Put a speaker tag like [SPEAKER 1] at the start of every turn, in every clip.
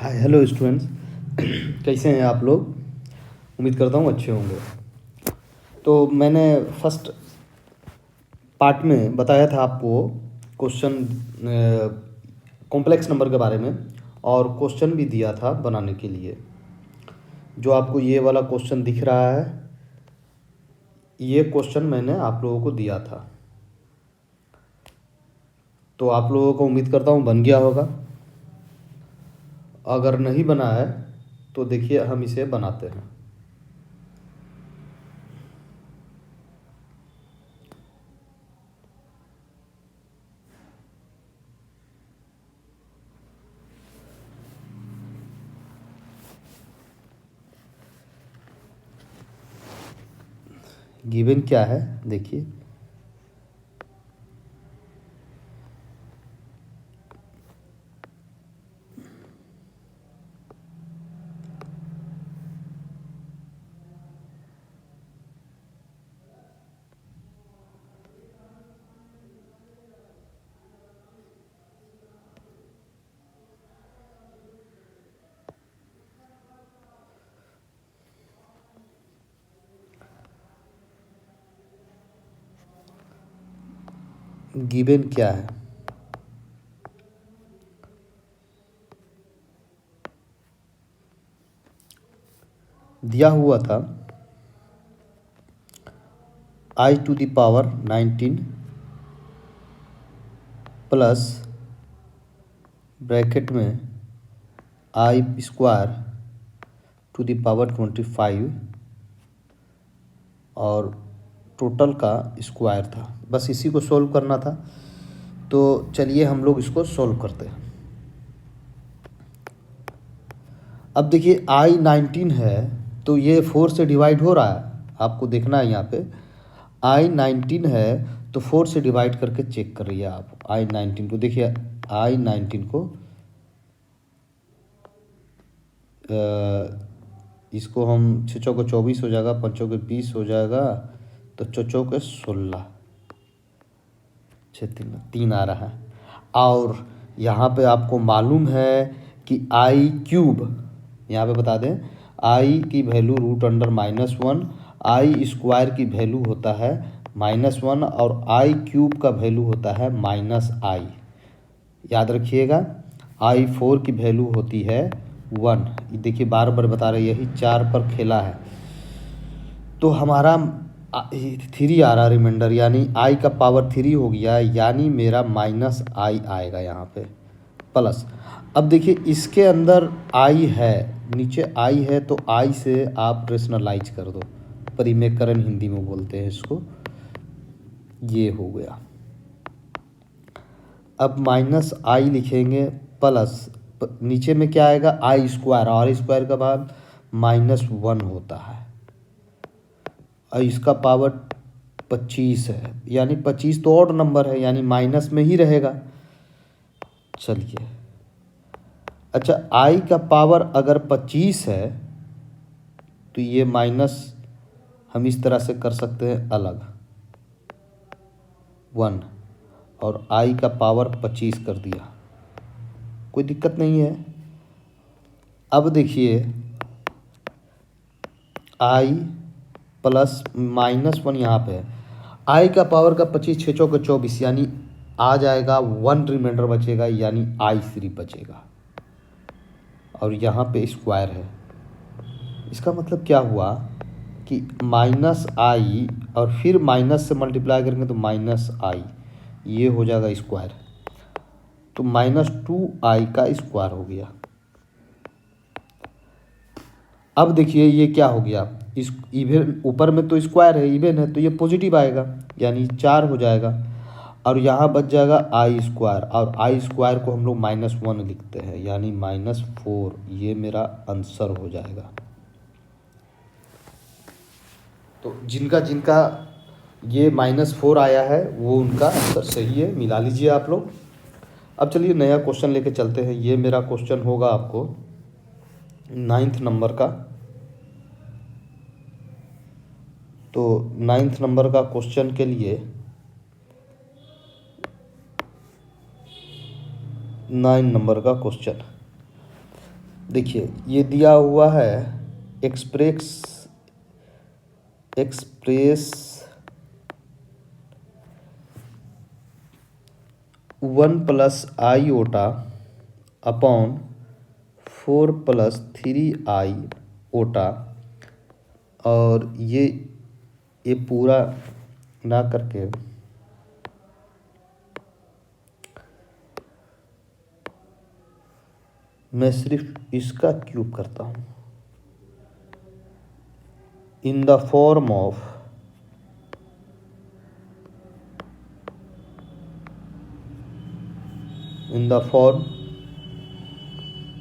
[SPEAKER 1] Hi hello students. कैसे हैं आप लोग? उम्मीद करता हूँ अच्छे होंगे। तो मैंने फर्स्ट पार्ट में बताया था आपको क्वेश्चन कॉम्प्लेक्स नंबर के बारे में, और क्वेश्चन भी दिया था बनाने के लिए। जो आपको ये वाला क्वेश्चन दिख रहा है, ये क्वेश्चन मैंने आप लोगों को दिया था। तो आप लोगों को उम्मीद करता हूँ बन गया होगा। अगर नहीं बना है तो देखिए हम इसे बनाते हैं। गिवन क्या है देखिए। गिवन क्या है? दिया हुआ था i to the power 19 plus bracket में I square to the power 25 और टोटल का स्क्वायर था। बस इसी को सॉल्व करना था। तो चलिए हम लोग इसको सॉल्व करते हैं। अब देखिए i19 है तो ये 4 से डिवाइड हो रहा है, आपको देखना है यहाँ पे। i19 है तो 4 से डिवाइड करके चेक करिए आप i19 को। देखिए i19 को इसको हम 6 चौके 24 हो जाएगा, 5 चौके 20 हो जाएगा, तो 6 चौके 16, 6 3 आ रहा है। और यहाँ पे आपको मालूम है कि आई क्यूब, यहाँ पे बता दें, आई की वैल्यू √(-1), आई स्क्वायर की वैल्यू होता है -1 और आई क्यूब का वैल्यू होता है -i। याद रखिएगा, i4 की वैल्यू होती है 1। देखिए बार बार बता रहे, यही 4 पर खेला है। तो हमारा 3 आ रहा रिमाइंडर, यानी i का पावर 3 हो गया, यानी मेरा -i आएगा यहाँ पे प्लस। अब देखिए इसके अंदर i है, नीचे i है, तो i से आप रेशनलाइज कर दो, परिमेयकरण हिंदी में बोलते हैं इसको। ये हो गया। अब -i लिखेंगे प्लस नीचे में क्या आएगा, आई स्क्वायर, और स्क्वायर का बाद -1 होता है, और इसका पावर 25 है, यानी 25 तो ऑड नंबर है, यानी माइनस में ही रहेगा। चलिए अच्छा, आई का पावर अगर 25 है तो ये माइनस हम इस तरह से कर सकते हैं अलग 1, और आई का पावर 25 कर दिया, कोई दिक्कत नहीं है। अब देखिए आई प्लस -1 यहाँ पे है, आई का पावर का 25, 6 चौके 24, यानी आ जाएगा 1 रिमाइंडर बचेगा, यानी i3 बचेगा, और यहाँ पे स्क्वायर है। इसका मतलब क्या हुआ कि -i और फिर माइनस से मल्टीप्लाई करेंगे तो -i, ये हो जाएगा स्क्वायर, तो -2i का स्क्वायर हो गया। अब देखिए ये क्या हो गया, इस इवन ऊपर में तो स्क्वायर है, इवन है, तो ये पॉजिटिव आएगा, यानी 4 हो जाएगा, और यहाँ बच जाएगा आई स्क्वायर, और आई स्क्वायर को हम लोग -1 लिखते हैं, यानी -4। ये मेरा आंसर हो जाएगा। तो जिनका जिनका ये -4 आया है वो उनका आंसर सही है, मिला लीजिए आप लोग। अब चलिए नया क्वेश्चन लेके चलते हैं। ये मेरा क्वेश्चन होगा आपको 9th नंबर का। तो 9th नंबर का क्वेश्चन के लिए 9 नंबर का क्वेश्चन, देखिए ये दिया हुआ है एक्सप्रेस 1 प्लस आई ओटा अपॉन 4 प्लस 3 आई ओटा, और ये पूरा ना करके मैं सिर्फ इसका क्यूब करता हूँ in the form of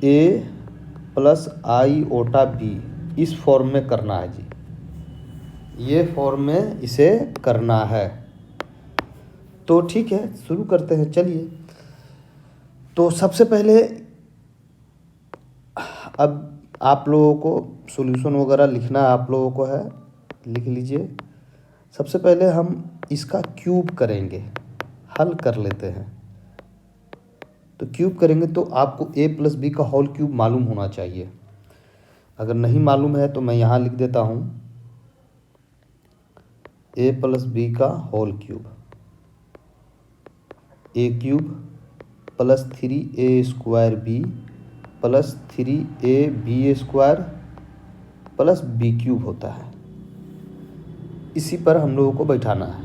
[SPEAKER 1] A plus iota B, इस फॉर्म में करना है जी, ये फॉर्म में इसे करना है। तो ठीक है, शुरू करते हैं। चलिए, तो सबसे पहले अब आप लोगों को सॉल्यूशन वगैरह लिखना आप लोगों को है, लिख लीजिए। सबसे पहले हम इसका क्यूब करेंगे, हल कर लेते हैं। तो क्यूब करेंगे तो आपको a प्लस बी का होल क्यूब मालूम होना चाहिए। अगर नहीं मालूम है तो मैं यहाँ लिख देता हूँ a प्लस बी का whole cube, A cube plus 3a square B plus 3a B square plus B cube होता है। इसी पर हम लोगों को बैठाना है।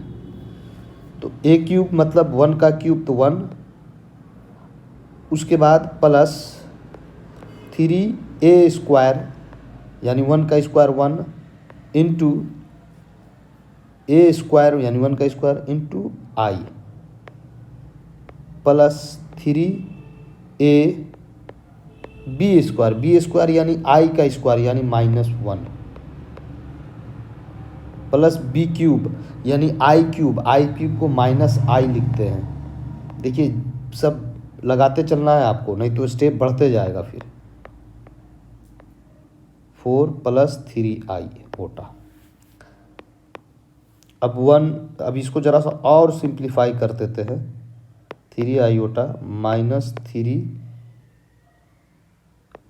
[SPEAKER 1] तो a क्यूब मतलब 1 का क्यूब तो 1, उसके बाद प्लस 3a स्क्वायर यानी 1 का स्क्वायर 1 इंटू a स्क्वायर यानी 1 का स्क्वायर इंटू आई प्लस 3a बी स्क्वायर यानी आई का स्क्वायर यानी -1 प्लस बी क्यूब यानी आई क्यूब को माइनस आई लिखते हैं। देखिए सब लगाते चलना है आपको, नहीं तो स्टेप बढ़ते जाएगा फिर। 4 प्लस 3i ओटा। अब इसको जरा सा और सिंप्लीफाई कर देते हैं। 3i ओटा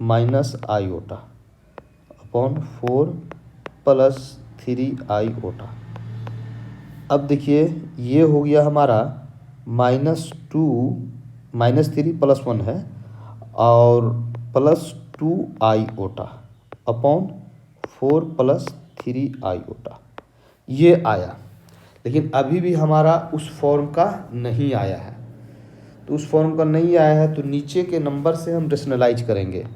[SPEAKER 1] माइनस आई ओटा अपॉन 4 प्लस 3i ओटा। अब देखिए ये हो गया हमारा -3 प्लस 1 है और प्लस 2i ओटा अपॉन 4 प्लस 3i ओटा, ये आया। लेकिन अभी भी हमारा उस फॉर्म का नहीं आया है। तो उस फॉर्म का नहीं आया है तो नीचे के नंबर से हम रेशनलाइज करेंगे।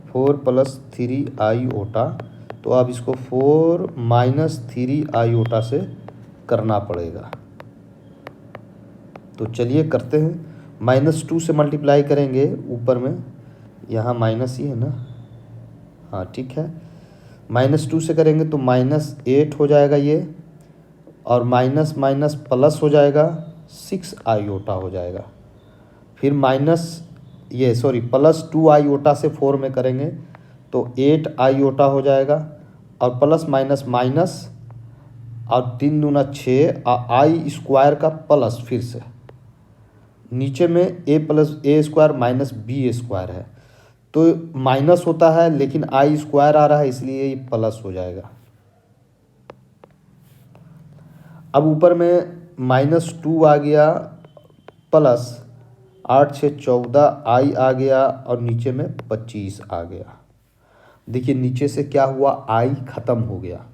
[SPEAKER 1] फोर प्लस 3i ओटा, तो अब इसको 4 माइनस 3i ओटा से करना पड़ेगा। तो चलिए करते हैं। -2 से मल्टीप्लाई करेंगे, ऊपर में यहाँ माइनस ही है ना, हाँ ठीक है। -2 से करेंगे तो -8 हो जाएगा ये, और माइनस माइनस प्लस हो जाएगा 6i ओटा हो जाएगा। फिर प्लस 2i ओटा से 4 में करेंगे तो 8i ओटा हो जाएगा, और प्लस माइनस माइनस और 3 दूना 6 आई स्क्वायर का प्लस, फिर से नीचे में a plus A square minus B square है, तो माइनस होता है लेकिन आई स्क्वायर आ रहा है इसलिए ये प्लस हो जाएगा। अब ऊपर में -2 आ गया प्लस 8 6 14 आई आ गया, और नीचे में 25 आ गया। देखिए नीचे से क्या हुआ, आई ख़त्म हो गया।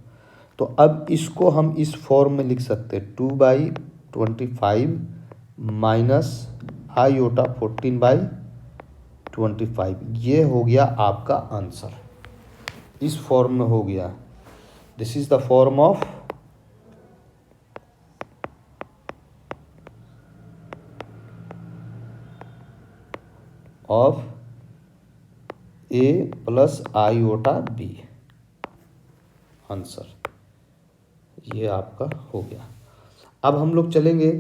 [SPEAKER 1] तो अब इसको हम इस फॉर्म में लिख सकते हैं 2/25 माइनस आई ओटा 14/25। ये हो गया आपका आंसर, इस फॉर्म में हो गया। This is the form of A plus iota B, answer ये आपका हो गया। अब हम लोग चलेंगे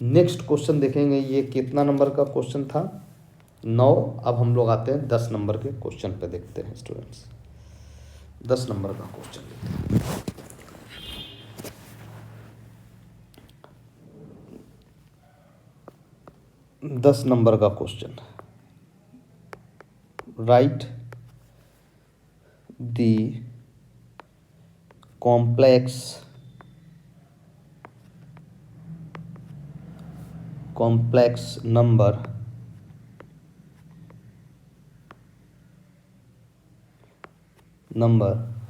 [SPEAKER 1] नेक्स्ट क्वेश्चन देखेंगे। ये कितना नंबर का क्वेश्चन था, 9। अब हम लोग आते हैं 10 नंबर के क्वेश्चन पे, देखते हैं स्टूडेंट्स 10 नंबर का क्वेश्चन देखते हैं। 10 नंबर का question, right the complex number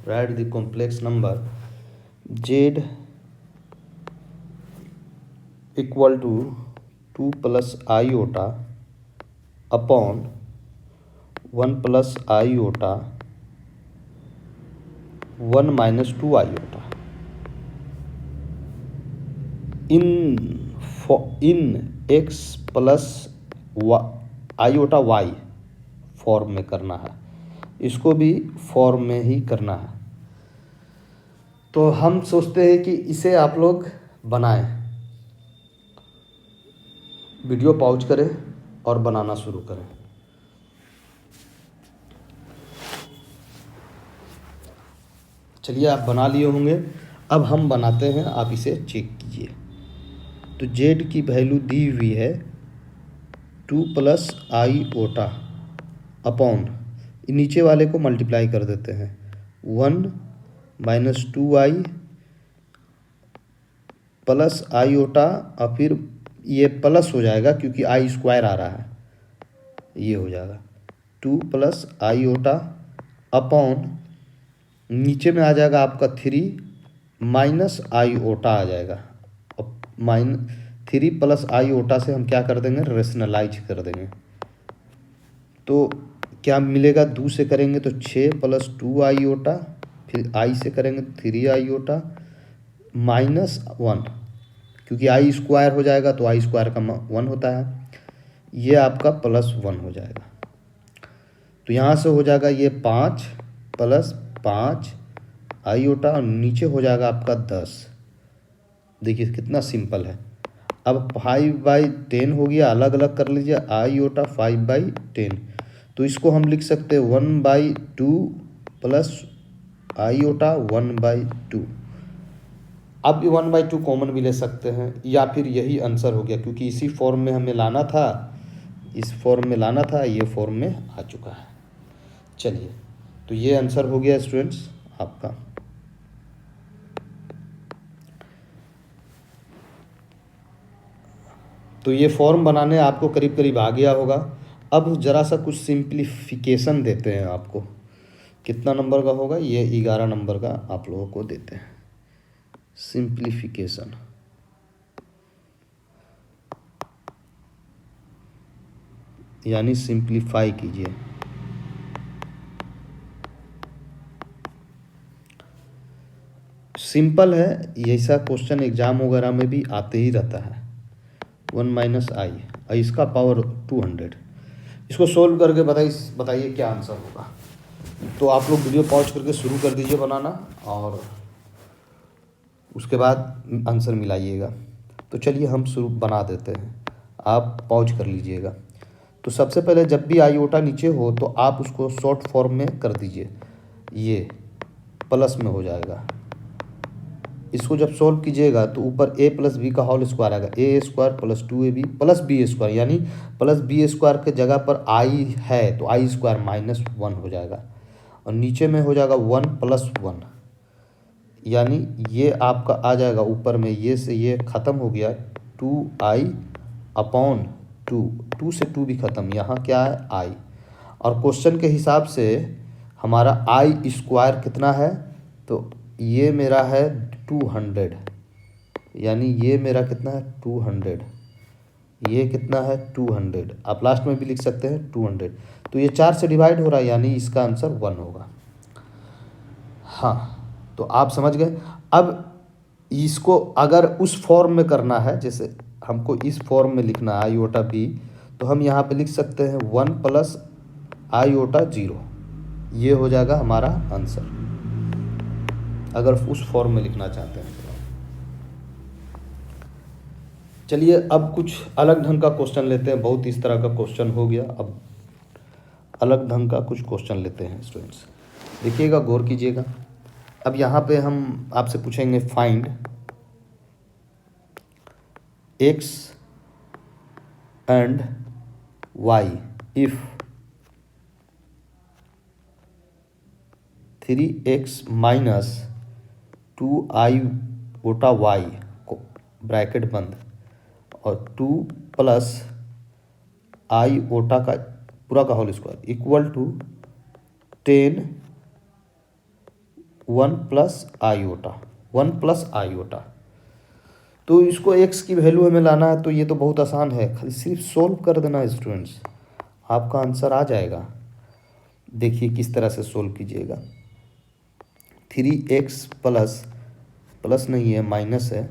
[SPEAKER 1] write the complex number z equal to 2 plus iota upon 1 plus iota 1 minus 2 iota in x plus iota y form में करना है, इसको भी फॉर्म में ही करना है। तो हम सोचते हैं कि इसे आप लोग बनाएं, वीडियो पॉज करें और बनाना शुरू करें। चलिए आप बना लिए होंगे, अब हम बनाते हैं, आप इसे चेक कीजिए। तो z की वैल्यू दी हुई है 2 प्लस iota अपॉन, नीचे वाले को मल्टीप्लाई कर देते हैं, 1 माइनस 2i प्लस iota, और फिर ये प्लस हो जाएगा क्योंकि आई स्क्वायर आ रहा है, ये हो जाएगा 2 प्लस iota अपॉन, नीचे में आ जाएगा आपका 3 माइनस iota आ जाएगा। अब 3 प्लस iota से हम क्या कर देंगे, रेशनलाइज कर देंगे। तो क्या मिलेगा, 2 से करेंगे तो 6 प्लस 2 iota, फिर i से करेंगे 3 iota माइनस 1, क्योंकि आई स्क्वायर हो जाएगा तो आई स्क्वायर का 1 होता है, ये आपका प्लस 1 हो जाएगा। तो यहाँ से हो जाएगा ये 5 प्लस 5 iota और नीचे हो जाएगा आपका 10। देखिए कितना सिंपल है। अब 5/10 हो गया, अलग अलग कर लीजिए, iota 5/10, तो इसको हम लिख सकते हैं 1/2 प्लस iota 1/2। अब भी 1/2 कॉमन भी ले सकते हैं, या फिर यही आंसर हो गया, क्योंकि इसी फॉर्म में हमें लाना था, इस फॉर्म में लाना था, ये फॉर्म में आ चुका है। चलिए, तो ये आंसर हो गया स्टूडेंट्स आपका। तो ये फॉर्म बनाने आपको करीब करीब आ गया होगा। अब ज़रा सा कुछ सिंप्लीफिकेशन देते हैं आपको, कितना नंबर का होगा, ये 11 नंबर का आप लोगों को देते हैं सिंप्लीफिकेशन। यानी सिंप्लीफाई कीजिए। सिंपल है, ऐसा क्वेश्चन एग्जाम वगैरह में भी आते ही रहता है। 1 माइनस आई, इसका पावर 200, इसको सोल्व करके बताइए क्या आंसर होगा। तो आप लोग वीडियो पॉज करके शुरू कर दीजिए बनाना, और उसके बाद आंसर मिलाइएगा। तो चलिए हम शुरू बना देते हैं, आप पॉज कर लीजिएगा। तो सबसे पहले जब भी आईओटा नीचे हो तो आप उसको शॉर्ट फॉर्म में कर दीजिए, ये प्लस में हो जाएगा। इसको जब सॉल्व कीजिएगा तो ऊपर a प्लस बी का होल स्क्वायर आएगा, A square plus 2ab plus B square, यानी प्लस बी स्क्वायर के जगह पर आई है तो आई स्क्वायर माइनस 1 हो जाएगा, और नीचे में हो जाएगा 1 प्लस 1, यानी ये आपका आ जाएगा ऊपर में, ये से ये ख़त्म हो गया 2i अपॉन 2, 2 से 2 भी ख़त्म, यहाँ क्या है i, और क्वेश्चन के हिसाब से हमारा आई स्क्वायर कितना है, तो ये मेरा है 200, यानी ये मेरा कितना है 200, ये कितना है 200, आप लास्ट में भी लिख सकते हैं 200। तो ये 4 से डिवाइड हो रहा है, यानी इसका आंसर 1 होगा। हाँ, तो आप समझ गए। अब इसको अगर उस फॉर्म में करना है, जैसे हमको इस फॉर्म में लिखना है आईओटा बी, तो हम यहाँ पे लिख सकते हैं 1 प्लस आईओटा 0, ये हो जाएगा हमारा आंसर, अगर उस फॉर्म में लिखना चाहते हैं। चलिए अब कुछ अलग ढंग का क्वेश्चन लेते हैं, बहुत इस तरह का क्वेश्चन हो गया, अब अलग ढंग का कुछ क्वेश्चन लेते हैं स्टूडेंट्स, देखिएगा, गौर कीजिएगा। अब यहाँ पे हम आपसे पूछेंगे find x and Y if 3x minus 2i iota Y को ब्रैकेट बंद और 2 प्लस आई ओटा का पूरा का whole square equal to 10 1 plus iota 1 plus आई ओटा। तो इसको x की वैल्यू हमें लाना है, तो ये तो बहुत आसान है, खाली सिर्फ सोल्व कर देना स्टूडेंट्स, आपका आंसर आ जाएगा। देखिए किस तरह से सोल्व कीजिएगा। 3x प्लस प्लस नहीं है माइनस है,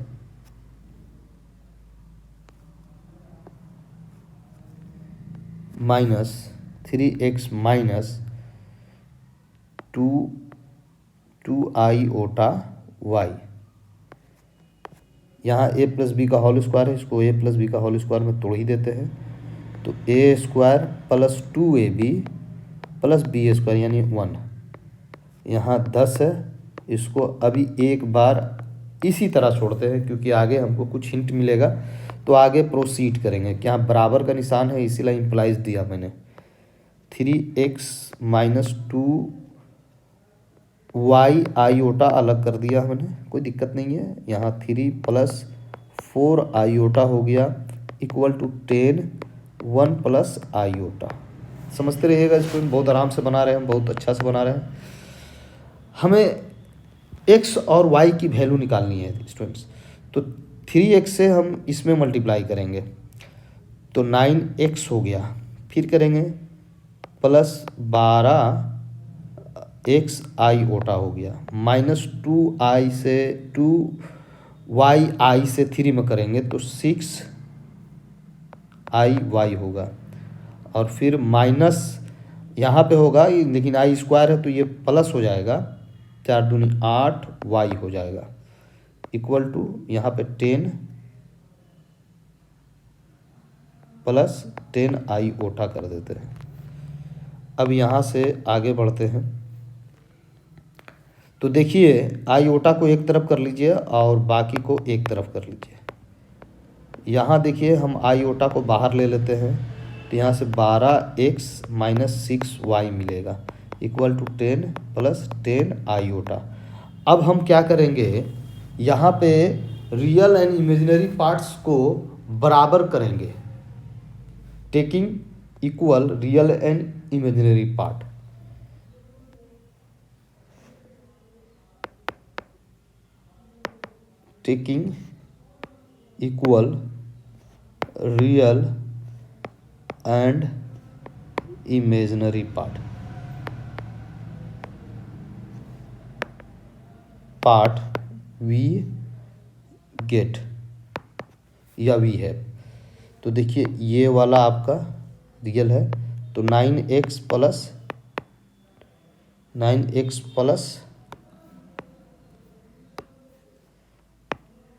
[SPEAKER 1] माइनस 3x माइनस 2i ओटा y। यहाँ a प्लस बी का होल स्क्वायर है, इसको a प्लस बी का होल स्क्वायर में तोड़ ही देते हैं। तो a square plus 2ab plus B square यानी 1। यहाँ 10 है, इसको अभी एक बार इसी तरह छोड़ते हैं क्योंकि आगे हमको कुछ हिंट मिलेगा, तो आगे प्रोसीड करेंगे। क्या बराबर का निशान है इसीलिए इम्प्लाइज दिया मैंने। 3x माइनस 2y आईओटा अलग कर दिया मैंने, कोई दिक्कत नहीं है। यहाँ 3 प्लस 4 आईओटा हो गया इक्वल टू 10 1 प्लस आईओटा। समझते रहिएगा स्टूडेंट, बहुत आराम से बना रहे हैं, बहुत अच्छा से बना रहे हैं। हमें x और y की वैल्यू निकालनी है स्टूडेंट्स, तो 3x से हम इसमें मल्टीप्लाई करेंगे तो 9x हो गया, फिर करेंगे प्लस 12x आई ओटा हो गया, माइनस 2i से 2y से 3 में करेंगे तो 6i होगा, और फिर माइनस यहाँ पे होगा लेकिन आई स्क्वायर है तो ये प्लस हो जाएगा, 4 दूनी 8y हो जाएगा इक्वल टू यहाँ पे 10 प्लस 10i ओटा कर देते हैं। अब यहाँ से आगे बढ़ते हैं, तो देखिए आई ओटा को एक तरफ कर लीजिए और बाकी को एक तरफ कर लीजिए। यहाँ देखिए हम आई ओटा को बाहर ले लेते हैं, तो यहाँ से 12x माइनस 6y मिलेगा इक्वल टू 10 प्लस 10 आईओटा। अब हम क्या करेंगे, यहाँ पे रियल एंड इमेजिनरी पार्ट्स को बराबर करेंगे, taking equal real and imaginary part. Taking equal real and imaginary part we get या वी है। तो देखिए ये वाला आपका रियल है, तो 9x plus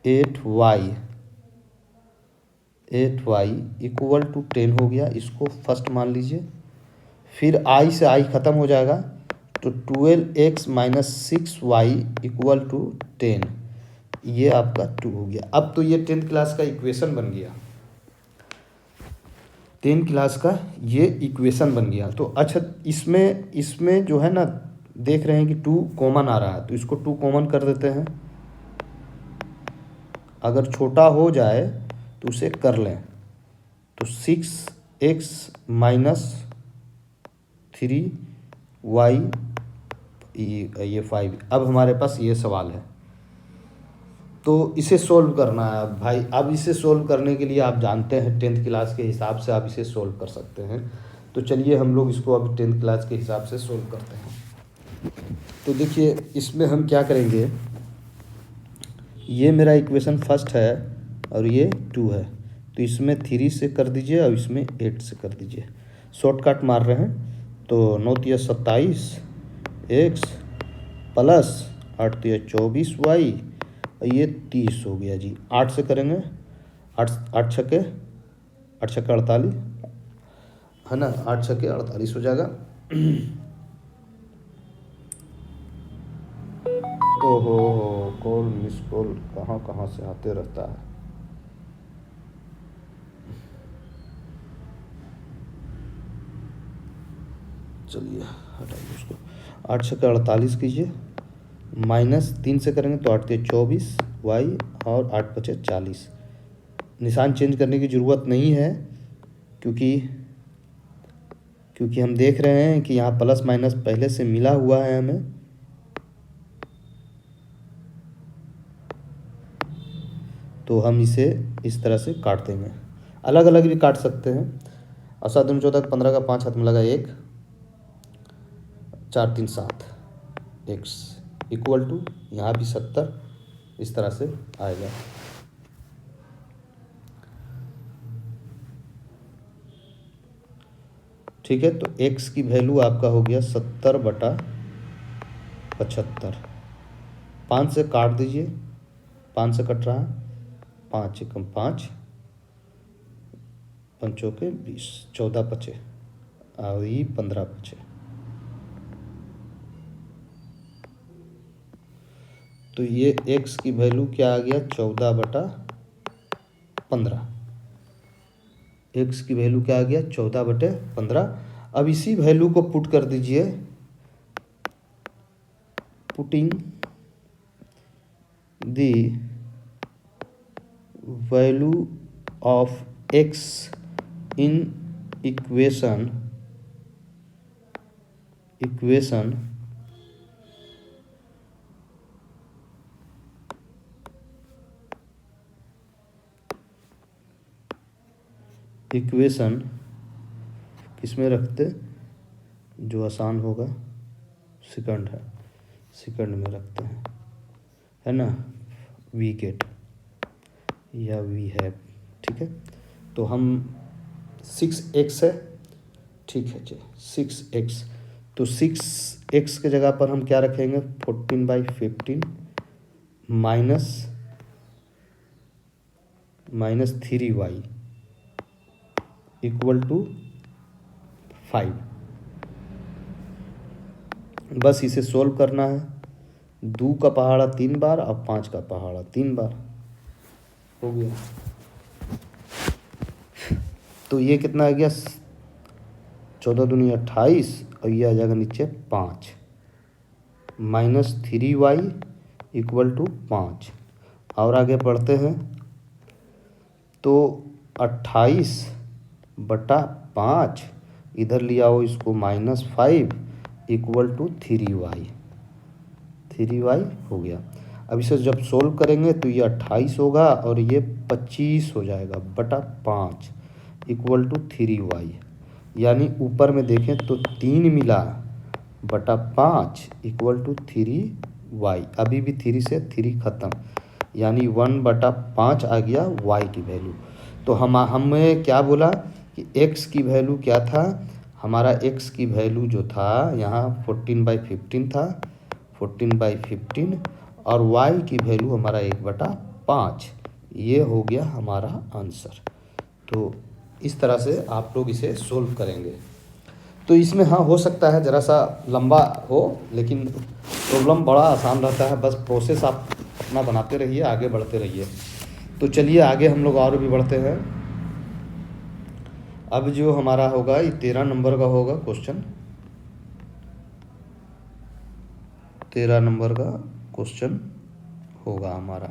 [SPEAKER 1] 8y equal to 10 हो गया, इसको फर्स्ट मान लीजिए। फिर i से i ख़त्म हो जाएगा तो 12x minus 6y equal to 10, ये आपका 2 हो गया। अब तो ये 10th क्लास का इक्वेशन बन गया, 10 क्लास का ये इक्वेशन बन गया। तो अच्छा इसमें जो है ना, देख रहे हैं कि 2 कॉमन आ रहा है, तो इसको 2 कॉमन कर देते हैं। अगर छोटा हो जाए तो उसे कर लें, तो 6x माइनस 3y ये 5। अब हमारे पास ये सवाल है, तो इसे सोल्व करना है भाई। अब इसे सोल्व करने के लिए आप जानते हैं 10th क्लास के हिसाब से आप इसे सोल्व कर सकते हैं। तो चलिए हम लोग इसको अभी 10th क्लास के हिसाब से सोल्व करते हैं। तो देखिए इसमें हम क्या करेंगे, ये मेरा इक्वेशन फर्स्ट है और ये 2 है, तो इसमें 3 से कर दीजिए और इसमें 8 से कर दीजिए। शॉर्टकट मार रहे हैं, तो 9 तिया 27 x प्लस 8 तिया 24y, ये 30 हो गया जी। 8 से करेंगे, 8 छक्के 48 है ना, 8 छक्के 48 हो जाएगा। ओहो कॉल मिस कॉल कहाँ से आते रहता है। चलिए हटाइए उसको। 8 से 48 कीजिए, -3 से करेंगे तो 8 के 24 वाई और 8 बचे 40। निशान चेंज करने की ज़रूरत नहीं है क्योंकि हम देख रहे हैं कि यहाँ प्लस माइनस पहले से मिला हुआ है हमें। तो हम इसे इस तरह से काट देंगे, अलग अलग भी काट सकते हैं। और 7 दूनी 14, 15 का 5 हाथ में लगा 1, 4 3 7 x इक्वल टू यहाँ भी 70, इस तरह से आएगा। ठीक है, तो x की वैल्यू आपका हो गया 70/75। 5 से काट दीजिए, 5 से कट रहा है, 5 एकम 5, 5 चौके 20, 14 बचे और ये 15 बचे। तो ये x की वैल्यू क्या आ गया, 14/15। x की वैल्यू क्या आ गया, 14/15। अब इसी वैल्यू को पुट कर दीजिए, putting the value of x in equation किसमें रखते, जो आसान होगा, सेकंड है, सेकंड में रखते हैं, है ना, वी गेट या वी हैव। ठीक है, तो हम 6x है, ठीक है जी 6x। तो 6x के जगह पर हम क्या रखेंगे, 14/15 माइनस 3y इक्वल टू 5। बस इसे सोल्व करना है। 2 का पहाड़ा 3 बार और 5 का पहाड़ा 3 बार हो गया। तो ये कितना आ गया, 14 दूनी 28 और ये आ जाएगा नीचे 5 माइनस 3y इक्वल टू 5। और आगे बढ़ते हैं, तो 28/5 इधर लिया हो इसको, -5 इक्वल टू 3y हो गया। अब इसे जब सोल्व करेंगे तो ये 28 होगा और ये 25 हो जाएगा बटा 5 इक्वल टू 3y। यानी ऊपर में देखें तो 3 मिला बटा 5 इक्वल टू 3y। अभी भी 3 से 3 खत्म, यानी 1/5 आ गया y की वैल्यू। तो हमें क्या बोला कि x की वैल्यू क्या था, हमारा x की वैल्यू जो था यहाँ 14/15 था, 14/15 और y की वैल्यू हमारा 1/5। ये हो गया हमारा आंसर। तो इस तरह से आप लोग इसे सोल्व करेंगे। तो इसमें हाँ हो सकता है ज़रा सा लंबा हो, लेकिन प्रॉब्लम बड़ा आसान रहता है। बस प्रोसेस आप अपना बनाते रहिए, आगे बढ़ते रहिए। तो चलिए आगे हम लोग और भी बढ़ते हैं। अब जो हमारा होगा ये 13 नंबर का होगा क्वेश्चन, 13 नंबर का क्वेश्चन होगा हमारा,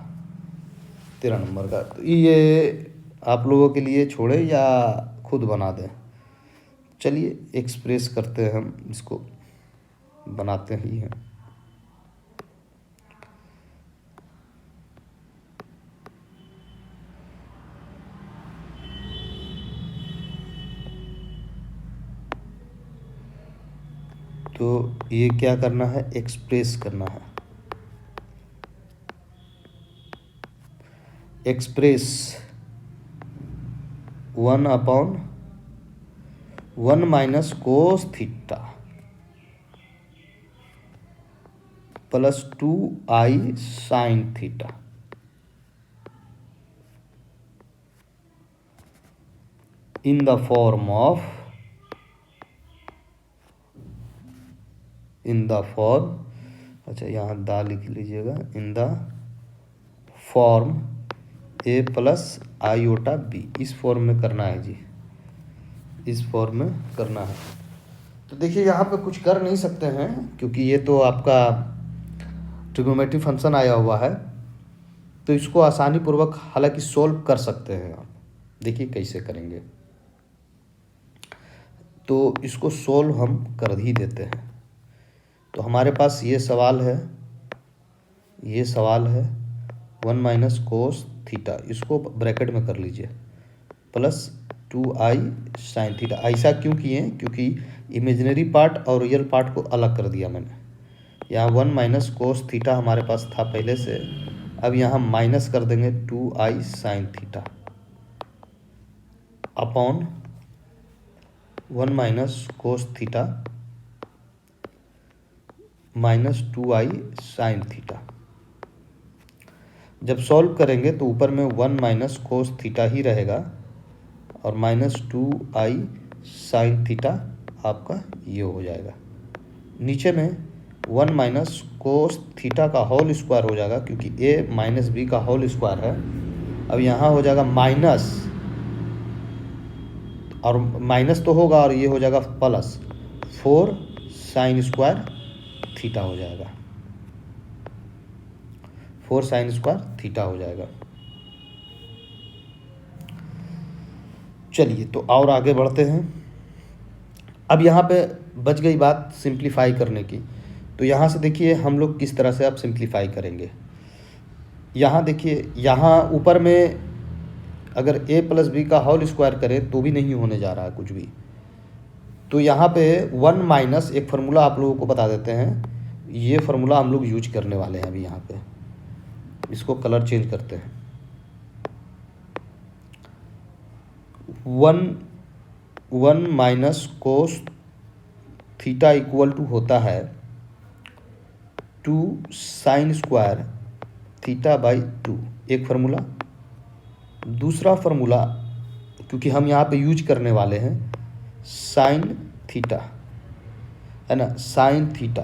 [SPEAKER 1] 13 नंबर का। तो ये आप लोगों के लिए छोड़े या खुद बना दें, चलिए एक्सप्रेस करते हैं, हम इसको बनाते ही हैं। तो ये क्या करना है, एक्सप्रेस करना है। Express 1/1 minus cos theta plus 2i sine theta in the form, अच्छा यहाँ दा लिख लीजिएगा, इन the form a plus i/b। इस फॉर्म में करना है जी, इस फॉर्म में करना है। तो देखिए यहाँ पे कुछ कर नहीं सकते हैं क्योंकि ये तो आपका ट्रिग्नोमेट्री फंक्शन आया हुआ है, तो इसको आसानी पूर्वक हालांकि सोल्व कर सकते हैं आप। देखिए कैसे करेंगे, तो इसको सोल्व हम कर ही देते हैं। तो हमारे पास ये सवाल है 1 - कोस थीटा, इसको ब्रैकेट में कर लीजिए, प्लस 2i साइन थीटा। ऐसा क्यों किए? क्योंकि इमेजिनरी पार्ट और रियल पार्ट को अलग कर दिया मैंने। यहाँ 1 - कोस थीटा हमारे पास था पहले से, अब यहाँ माइनस कर देंगे 2i sine theta upon 1 - cos theta minus 2i sine theta. जब सॉल्व करेंगे तो ऊपर में 1 - कोस थीटा ही रहेगा और माइनस 2i साइन थीटा आपका ये हो जाएगा। नीचे में 1 - कोस थीटा का होल स्क्वायर हो जाएगा क्योंकि a माइनस बी का होल स्क्वायर है। अब यहाँ हो जाएगा माइनस, और माइनस तो होगा और ये हो जाएगा प्लस 4 साइन स्क्वायर थीटा हो जाएगा, 4 साइन स्क्वायर थीटा हो जाएगा। चलिए तो और आगे बढ़ते हैं। अब यहाँ पे बच गई बात सिंप्लीफाई करने की, तो यहाँ से देखिए हम लोग किस तरह से अब सिंप्लीफाई करेंगे। यहाँ देखिए, यहाँ ऊपर में अगर a प्लस बी का होल स्क्वायर करें तो भी नहीं होने जा रहा है कुछ भी। तो यहाँ पे 1 माइनस एक फार्मूला आप लोगों को बता देते हैं, ये फार्मूला हम लोग यूज करने वाले हैं अभी। यहाँ पे इसको कलर चेंज करते हैं। 1 minus cos theta equal to होता है 2 साइन स्क्वायर थीटा बाई 2, एक फार्मूला। दूसरा फार्मूला क्योंकि हम यहाँ पे यूज करने वाले हैं साइन थीटा, है ना, साइन थीटा।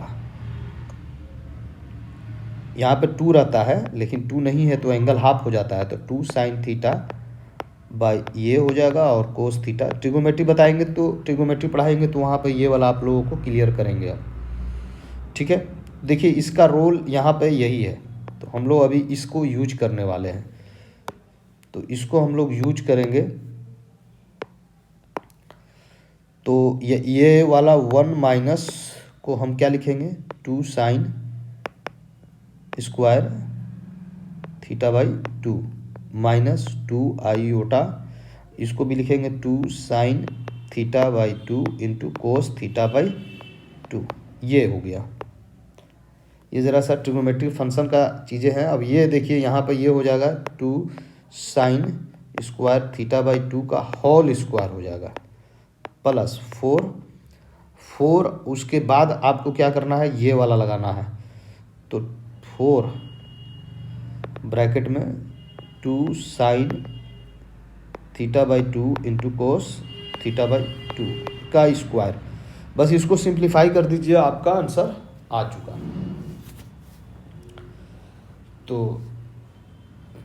[SPEAKER 1] यहाँ पे 2 रहता है लेकिन 2 नहीं है तो एंगल हाफ हो जाता है, तो 2 साइन थीटा बाई ये हो जाएगा और कोस थीटा। ट्रिग्नोमेट्री बताएंगे तो ट्रिग्नोमेट्री पढ़ाएंगे तो वहाँ पे ये वाला आप लोगों को क्लियर करेंगे अब, ठीक है। देखिए इसका रोल यहाँ पे यही है, तो हम लोग अभी इसको यूज करने वाले हैं। तो इसको हम लोग यूज करेंगे, तो ये वाला 1 माइनस को हम क्या लिखेंगे 2 sine square theta by 2 minus 2 iota, इसको भी लिखेंगे 2 sine theta by 2 into cos theta by 2। ये हो गया। ये ज़रा सा ट्रिग्नोमेट्रिक फंक्शन का चीज़ें हैं। अब ये देखिए यहाँ पर ये हो जाएगा 2 साइन स्क्वायर थीटा बाई 2 का होल स्क्वायर हो जाएगा प्लस 4। उसके बाद आपको क्या करना है, ये वाला लगाना है, तो 4 ब्रैकेट में 2 sine theta by 2 into cos theta by 2 का स्क्वायर। बस इसको सिंप्लीफाई कर दीजिए, आपका आंसर आ चुका। तो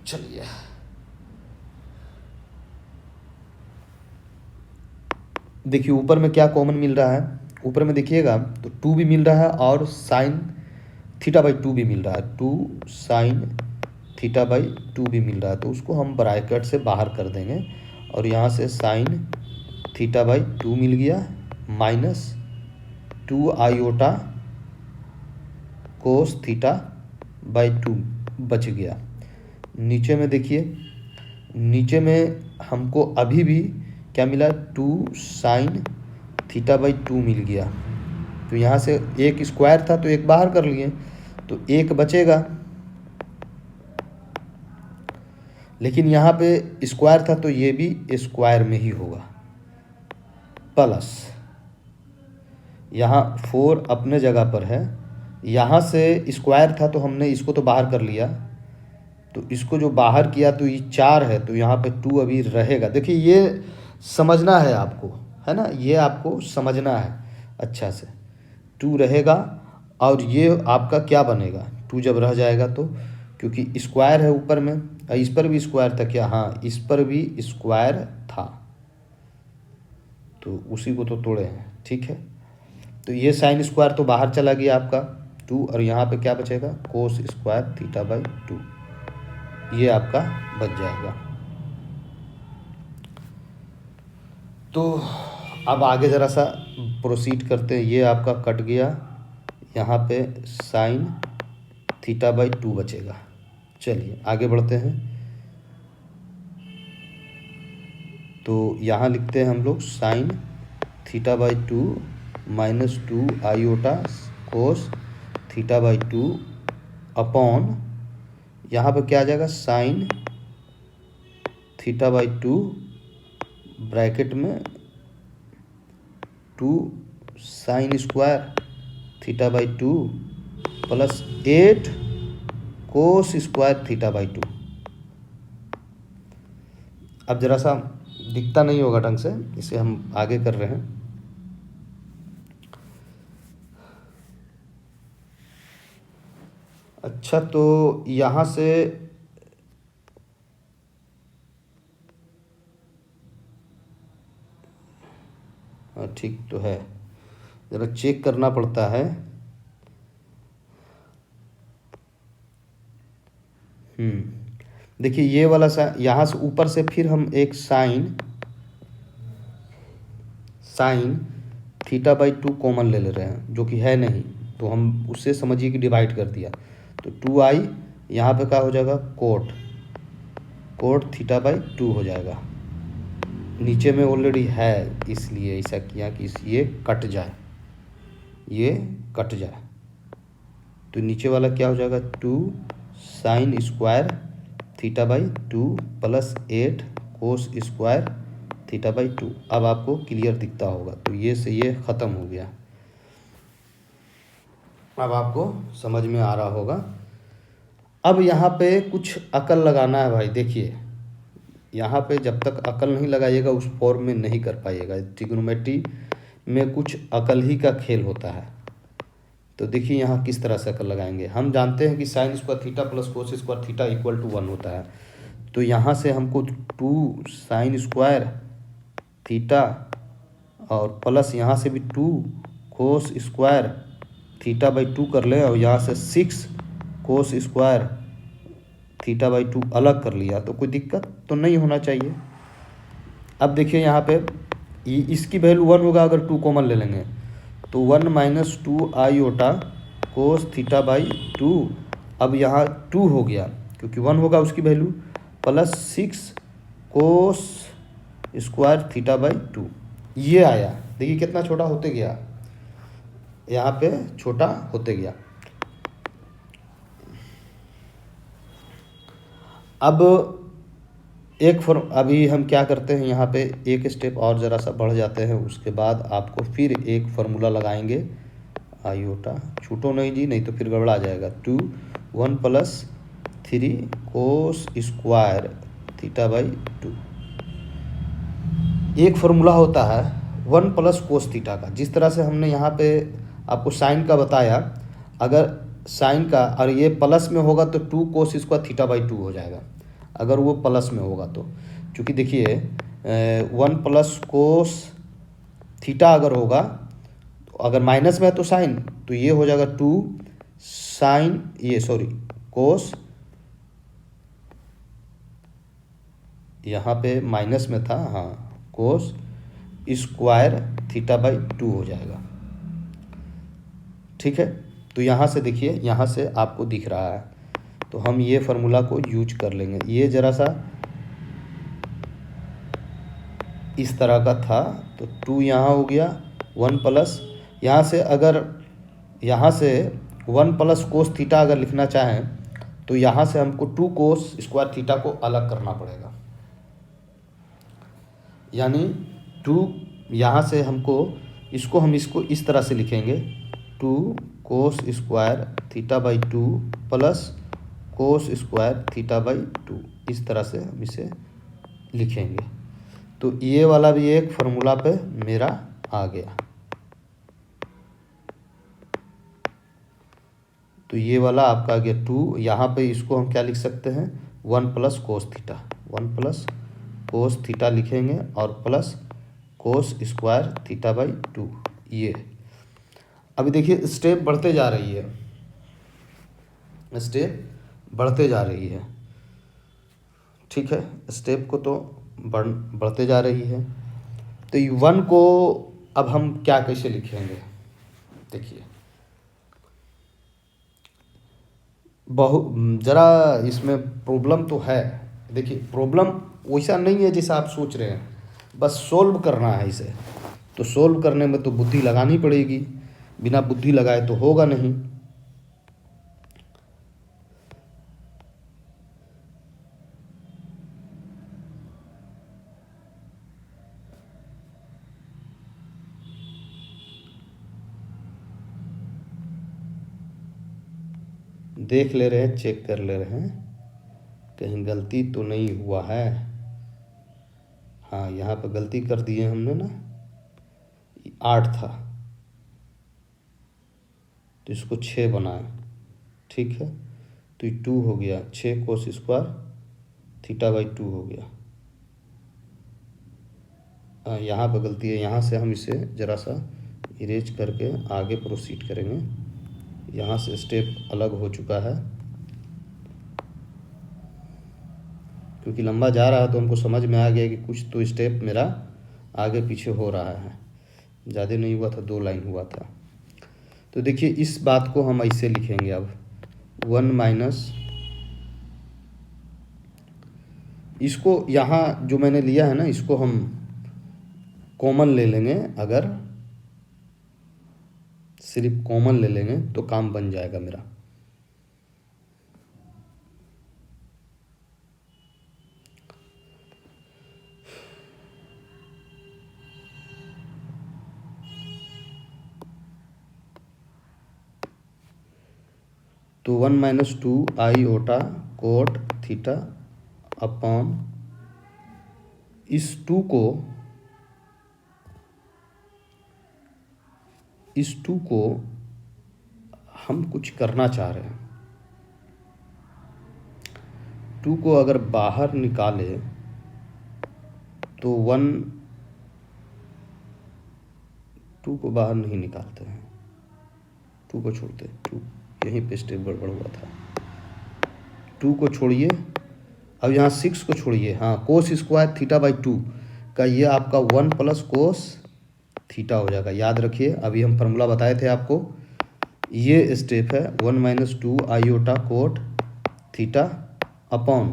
[SPEAKER 1] चलिए देखिए ऊपर में क्या कॉमन मिल रहा है। ऊपर में देखिएगा तो 2 भी मिल रहा है और साइन थीटा बाई 2 भी मिल रहा है, 2 साइन थीटा बाई 2 भी मिल रहा है। तो उसको हम ब्रैकेट से बाहर कर देंगे और यहाँ से साइन थीटा बाई 2 मिल गया minus 2 iota cos theta by 2 बच गया। नीचे में देखिए, नीचे में हमको अभी भी क्या मिला 2 साइन थीटा बाई 2 मिल गया। तो यहाँ से एक स्क्वायर था तो एक बाहर कर लिए, तो एक बचेगा, लेकिन यहाँ पे स्क्वायर था तो ये भी स्क्वायर में ही होगा प्लस यहाँ 4 अपने जगह पर है। यहाँ से स्क्वायर था तो हमने इसको तो बाहर कर लिया, तो इसको जो बाहर किया तो ये 4 है, तो यहाँ पे 2 अभी रहेगा। देखिए ये समझना है आपको, है ना, ये आपको समझना है अच्छा से। 2 रहेगा और ये आपका क्या बनेगा 2 जब रह जाएगा तो, क्योंकि स्क्वायर है ऊपर में, इस पर भी स्क्वायर था क्या, हाँ इस पर भी स्क्वायर था, तो उसी को तो तोड़े हैं, ठीक है। तो ये साइन स्क्वायर तो बाहर चला गया आपका 2, और यहाँ पे क्या बचेगा कोस स्क्वायर थीटा बाई 2, ये आपका बच जाएगा। तो अब आगे ज़रा सा प्रोसीड करते हैं। ये आपका कट गया, यहाँ पे साइन थीटा बाई 2 बचेगा। चलिए आगे बढ़ते हैं। तो यहाँ लिखते हैं हम लोग sine theta by 2 minus 2 iota cos theta by 2 upon, यहाँ पे क्या आ जाएगा साइन थीटा बाई 2 ब्रैकेट में 2 sine square theta by 2 plus 8 cos square theta by 2। अब जरा सा दिखता नहीं होगा ढंग से, इसे हम आगे कर रहे हैं। अच्छा, तो यहाँ से ठीक तो है, ज़रा चेक करना पड़ता है। देखिए ये वाला यहाँ से ऊपर से फिर हम एक साइन थीटा बाई 2 कॉमन ले रहे हैं, जो कि है नहीं, तो हम उससे समझिए कि डिवाइड कर दिया, तो 2i यहाँ पे क्या हो जाएगा कोट थीटा बाई 2 हो जाएगा। नीचे में ऑलरेडी है, इसलिए ऐसा किया कि ये कट जाए, तो नीचे वाला क्या हो जाएगा 2 sine square theta by 2 plus 8 cos square theta by 2। अब आपको क्लियर दिखता होगा, तो ये से ये ख़त्म हो गया। अब आपको समझ में आ रहा होगा। अब यहाँ पे कुछ अकल लगाना है भाई। देखिए यहाँ पे जब तक अकल नहीं लगाइएगा उस फॉर्म में नहीं कर पाइएगा। ट्रिग्नोमेट्री में कुछ अकल ही का खेल होता है। तो देखिए यहाँ किस तरह से अकल लगाएंगे। हम जानते हैं कि sine square theta plus cos square theta equal to 1 होता है। तो यहाँ से हमको 2 साइन स्क्वायर थीटा और प्लस यहाँ से भी 2 कोस स्क्वायर थीटा बाई 2 कर लें, और यहाँ से 6 कोस स्क्वायर थीटा बाई 2 अलग कर लिया, तो कोई दिक्कत तो नहीं होना चाहिए। अब देखिए यहाँ पे इसकी वैल्यू 1 होगा, अगर 2 कॉमन ले लेंगे तो 1 minus 2 iota cos theta by 2। अब यहाँ 2 हो गया क्योंकि 1 होगा उसकी value, plus 6 cos square theta by 2, ये आया। देखिए कितना छोटा होते गया, यहाँ पे छोटा होते गया। अब अभी हम क्या करते हैं, यहाँ पे एक स्टेप और ज़रा सा बढ़ जाते हैं। उसके बाद आपको फिर एक फार्मूला लगाएंगे, आयोटा छूटो नहीं जी, नहीं तो फिर गड़बड़ा जाएगा। 2 1 plus 3 cos square theta by 2। एक फार्मूला होता है 1 प्लस कोस थीटा का। जिस तरह से हमने यहाँ पे आपको साइन का बताया, अगर साइन का और ये प्लस में होगा तो 2 कोस स्क्वायर थीटा बाई 2 हो जाएगा, अगर वो प्लस में होगा तो। क्योंकि देखिए 1 प्लस कोस थीटा अगर होगा, तो अगर माइनस में है तो साइन, तो ये हो जाएगा 2 साइन कोस, यहाँ पे माइनस में था, हाँ, कोस स्क्वायर थीटा बाई 2 हो जाएगा। ठीक है, तो यहाँ से देखिए, यहाँ से आपको दिख रहा है, तो हम ये फार्मूला को यूज कर लेंगे। ये ज़रा सा इस तरह का था, तो 2 यहाँ हो गया, 1 प्लस यहाँ से, अगर यहाँ से 1 प्लस कोस थीटा अगर लिखना चाहें तो यहाँ से हमको 2 कोस स्क्वायर थीटा को अलग करना पड़ेगा, यानी 2 यहाँ से हमको इसको इस तरह से लिखेंगे, 2 कोस square theta by 2 plus cos square theta by 2, इस तरह से हम इसे लिखेंगे। तो ये वाला भी एक फार्मूला पे मेरा आ गया। तो ये वाला आपका आ गया 2। यहाँ पे इसको हम क्या लिख सकते हैं, 1 plus cos theta, 1 plus cos theta लिखेंगे और plus cos square theta by 2, ये। अभी देखिए स्टेप बढ़ते जा रही है, स्टेप बढ़ते जा रही है, ठीक है, स्टेप को तो बढ़ते जा रही है। तो वन को अब हम क्या कैसे लिखेंगे, देखिए ज़रा इसमें प्रॉब्लम तो है। देखिए प्रॉब्लम वैसा नहीं है जैसा आप सोच रहे हैं, बस सोल्व करना है इसे। तो सोल्व करने में तो बुद्धि लगानी पड़ेगी, बिना बुद्धि लगाए तो होगा नहीं। देख ले रहे हैं, चेक कर ले रहे हैं कहीं गलती तो नहीं हुआ है। हाँ यहाँ पे गलती कर दिए हमने ना, 8 था तो इसको 6 बनाए, ठीक है। तो ये 2 हो गया, 6 कोस स्क्वायर थीटा बाई 2 हो गया। यहाँ पे गलती है, यहाँ से हम इसे ज़रा सा इरेज करके आगे प्रोसीड करेंगे। यहाँ से स्टेप अलग हो चुका है, क्योंकि लंबा जा रहा है तो हमको समझ में आ गया कि कुछ तो स्टेप मेरा आगे पीछे हो रहा है। ज़्यादा नहीं हुआ था, 2 लाइन हुआ था। तो देखिए इस बात को हम ऐसे लिखेंगे अब, 1 माइनस, इसको यहाँ जो मैंने लिया है ना, इसको हम कॉमन ले लेंगे। अगर सिर्फ कॉमन ले लेंगे तो काम बन जाएगा मेरा। तो 1 minus 2 iota cot theta upon इस 2 को हम कुछ करना चाह रहे हैं। 2 को अगर बाहर निकाले तो 2 को बाहर नहीं निकालते हैं, 2 को छोड़ते हैं। 2 यहीं पे स्टेप गड़बड़ हुआ था। 2 को छोड़िए, अब यहाँ 6 को छोड़िए। हाँ, कोस स्क्वायर थीटा बाई 2 का ये आपका 1 प्लस कोस थीटा हो जाएगा। याद रखिए, अभी हम फार्मूला बताए थे आपको, ये स्टेप है 1 minus 2 iota cot theta upon.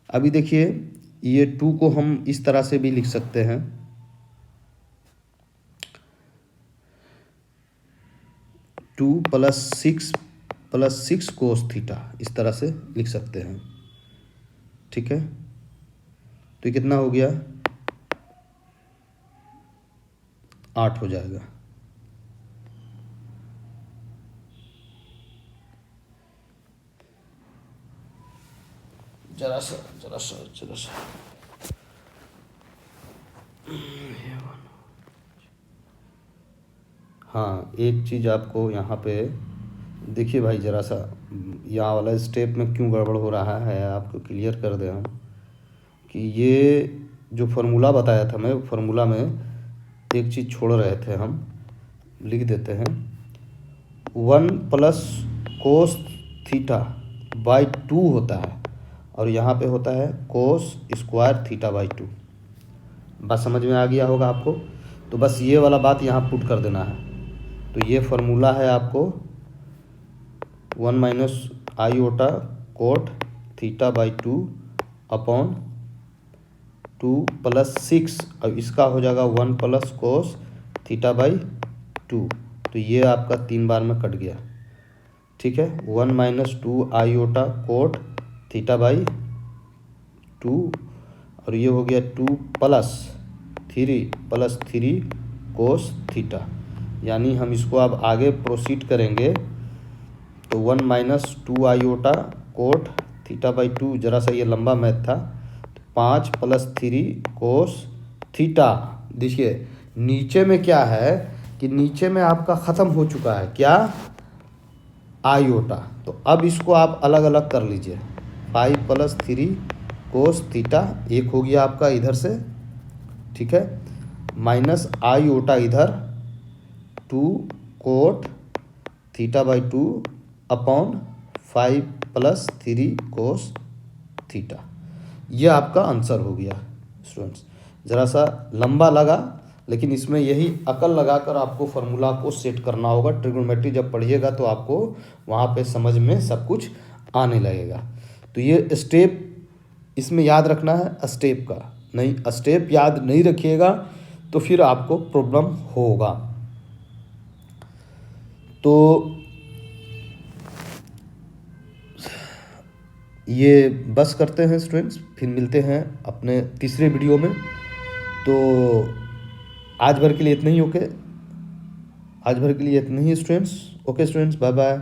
[SPEAKER 1] अभी देखिए ये 2 को हम इस तरह से भी लिख सकते हैं, 2 प्लस सिक्स कोस थीटा, इस तरह से लिख सकते हैं, ठीक है। तो ये कितना हो गया, 8 हो जाएगा। जरा सा हाँ, एक चीज़ आपको यहाँ पे देखिए भाई, ज़रा सा यहाँ वाला स्टेप में क्यों गड़बड़ हो रहा है आपको क्लियर कर दें हम, कि ये जो फार्मूला बताया था मैं, फार्मूला में एक चीज़ छोड़ रहे थे हम, लिख देते हैं 1 प्लस कोस थीटा बाई 2 होता है, और यहाँ पे होता है कोस स्क्वायर थीटा बाई 2। बात समझ में आ गया होगा आपको। तो बस ये वाला बात यहाँ पुट कर देना है। तो ये फार्मूला है आपको 1 minus iota cot theta by 2 upon 2 plus 6, अब इसका हो जाएगा 1 प्लस कोस थीटा बाई 2। तो ये आपका 3 बार में कट गया, ठीक है। 1 minus 2 iota cot theta by 2, और ये हो गया 2 प्लस 3 कोस थीटा। यानी हम इसको अब आगे प्रोसीड करेंगे तो 1 minus 2 iota cot theta by 2, ज़रा सा ये लंबा मैथ था, 5 प्लस 3 कोस थीटा। देखिए नीचे में क्या है कि नीचे में आपका ख़त्म हो चुका है क्या, आईओटा। तो अब इसको आप अलग अलग कर लीजिए, 5 प्लस 3 कोस थीटा एक हो गया आपका इधर से, ठीक है, माइनस आईओटा इधर 2 cot theta by 2 upon 5 plus 3 cos theta. यह आपका आंसर हो गया स्टूडेंट्स। ज़रा सा लंबा लगा, लेकिन इसमें यही अकल लगाकर आपको फार्मूला को सेट करना होगा। ट्रिग्नोमेट्री जब पढ़िएगा तो आपको वहाँ पे समझ में सब कुछ आने लगेगा। तो ये स्टेप इसमें याद रखना है, स्टेप का नहीं, स्टेप याद नहीं रखिएगा तो फिर आपको प्रॉब्लम होगा। तो ये बस करते हैं स्टूडेंट्स, फिर मिलते हैं अपने तीसरे वीडियो में। तो आज भर के लिए इतना ही। ओके, आज भर के लिए इतना ही students. Okay students, bye bye.